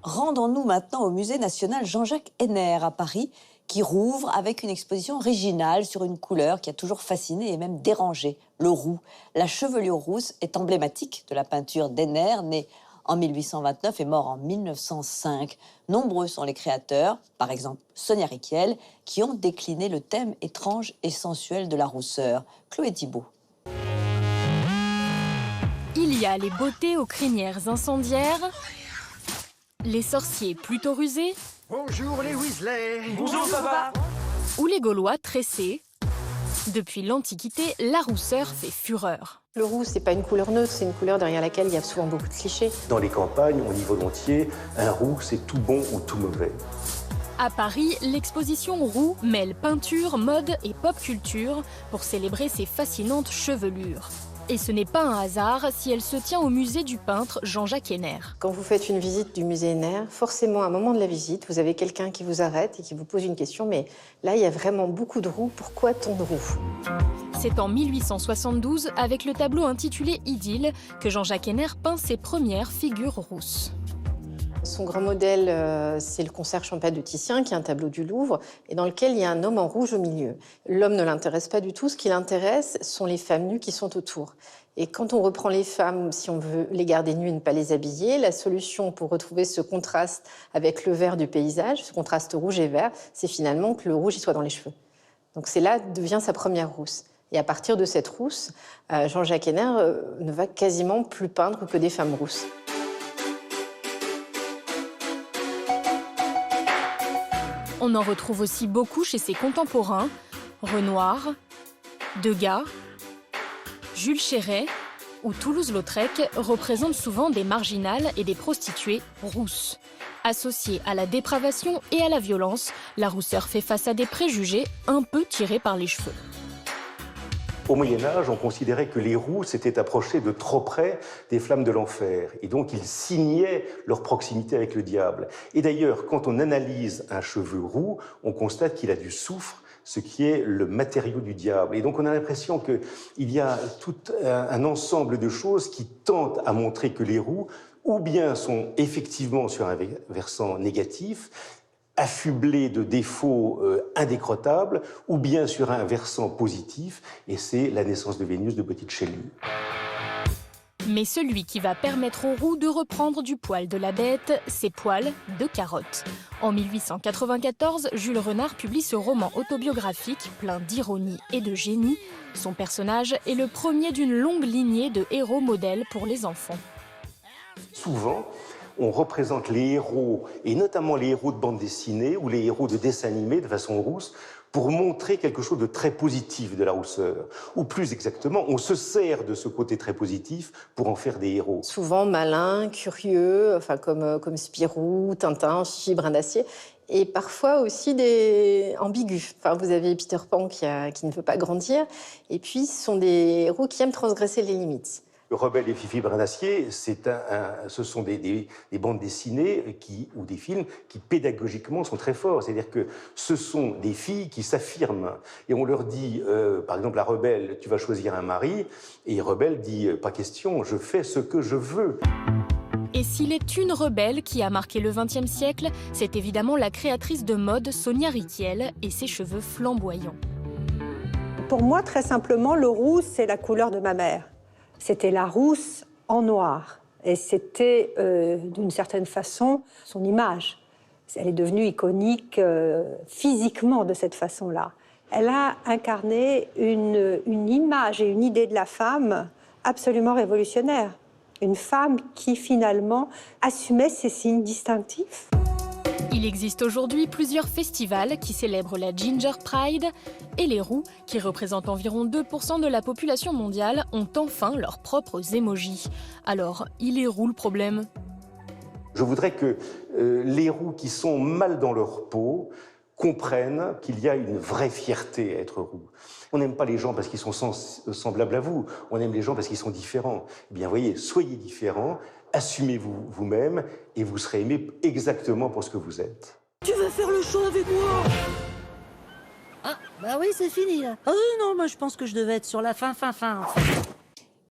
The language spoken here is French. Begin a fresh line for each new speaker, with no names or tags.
Rendons-nous maintenant au musée national Jean-Jacques Henner à Paris, qui rouvre avec une exposition originale sur une couleur qui a toujours fasciné et même dérangé, le roux. La chevelure rousse est emblématique de la peinture d'Henner, né en 1829 et mort en 1905. Nombreux sont les créateurs, par exemple Sonia Rykiel, qui ont décliné le thème étrange et sensuel de la rousseur. Chloé Thibault.
Il y a les beautés aux crinières incendiaires, les sorciers plutôt rusés.
Bonjour les Weasley.
Bonjour papa.
Ou les Gaulois tressés. Depuis l'Antiquité, la rousseur fait fureur.
Le roux, c'est pas une couleur neutre, c'est une couleur derrière laquelle il y a souvent beaucoup de clichés.
Dans les campagnes, on dit volontiers, un roux, c'est tout bon ou tout mauvais.
À Paris, l'exposition Roux mêle peinture, mode et pop culture pour célébrer ses fascinantes chevelures. Et ce n'est pas un hasard si elle se tient au musée du peintre Jean-Jacques Henner.
Quand vous faites une visite du musée Henner, forcément, à un moment de la visite, vous avez quelqu'un qui vous arrête et qui vous pose une question. Mais là, il y a vraiment beaucoup de roux. Pourquoi tant de roux?
C'est en 1872, avec le tableau intitulé Idylle, que Jean-Jacques Henner peint ses premières figures rousses.
Son grand modèle, c'est le Concert champêtre de Titien, qui est un tableau du Louvre, et dans lequel il y a un homme en rouge au milieu. L'homme ne l'intéresse pas du tout. Ce qui l'intéresse sont les femmes nues qui sont autour. Et quand on reprend les femmes, si on veut les garder nues et ne pas les habiller, la solution pour retrouver ce contraste avec le vert du paysage, ce contraste rouge et vert, c'est finalement que le rouge il soit dans les cheveux. Donc c'est là devient sa première rousse. Et à partir de cette rousse, Jean-Jacques Henner ne va quasiment plus peindre que des femmes rousses.
On en retrouve aussi beaucoup chez ses contemporains, Renoir, Degas, Jules Chéret ou Toulouse-Lautrec représentent souvent des marginales et des prostituées rousses. Associée à la dépravation et à la violence, la rousseur fait face à des préjugés un peu tirés par les cheveux.
Au Moyen-Âge, on considérait que les roux s'étaient approchés de trop près des flammes de l'enfer. Et donc, ils signaient leur proximité avec le diable. Et d'ailleurs, quand on analyse un cheveu roux, on constate qu'il a du soufre, ce qui est le matériau du diable. Et donc, on a l'impression qu'il y a tout un ensemble de choses qui tentent à montrer que les roux, ou bien sont effectivement sur un versant négatif, affublé de défauts indécrottables, ou bien sur un versant positif, et c'est la naissance de Vénus de Botticelli.
Mais celui qui va permettre aux roux de reprendre du poil de la bête, c'est Poil de carotte. En 1894, Jules Renard publie ce roman autobiographique plein d'ironie et de génie. Son personnage est le premier d'une longue lignée de héros modèles pour les enfants.
Souvent, on représente les héros, et notamment les héros de bande dessinée ou les héros de dessins animés de façon rousse, pour montrer quelque chose de très positif de la rousseur. Ou plus exactement, on se sert de ce côté très positif pour en faire des héros.
Souvent malins, curieux, enfin comme Spirou, Tintin, Chichi, Brin d'Acier, et parfois aussi des ambigus. Enfin, vous avez Peter Pan qui ne veut pas grandir, et puis ce sont des héros qui aiment transgresser les limites.
Rebelle et Fifi Brin d'Acier, ce sont des bandes dessinées ou des films qui pédagogiquement sont très forts. C'est-à-dire que ce sont des filles qui s'affirment. Et on leur dit, par exemple, à Rebelle, tu vas choisir un mari. Et Rebelle dit, pas question, je fais ce que je veux.
Et s'il est une rebelle qui a marqué le XXe siècle, c'est évidemment la créatrice de mode Sonia Rykiel et ses cheveux flamboyants.
Pour moi, très simplement, le roux, c'est la couleur de ma mère. C'était la rousse en noir. Et c'était, d'une certaine façon, son image. Elle est devenue iconique physiquement de cette façon-là. Elle a incarné une image et une idée de la femme absolument révolutionnaire. Une femme qui, finalement, assumait ses signes distinctifs.
Il existe aujourd'hui plusieurs festivals qui célèbrent la Ginger Pride et les roux, qui représentent environ 2% de la population mondiale, ont enfin leurs propres émojis. Alors, il est roux le problème?
Je voudrais que les roux qui sont mal dans leur peau comprennent qu'il y a une vraie fierté à être roux. On n'aime pas les gens parce qu'ils sont semblables à vous, on aime les gens parce qu'ils sont différents. Eh bien, voyez, soyez différents, assumez-vous vous-même et vous serez aimé exactement pour ce que vous êtes.
Tu veux faire le show avec moi? Ah, bah oui, c'est fini là. Oh non, moi je pense que je devais être sur la fin.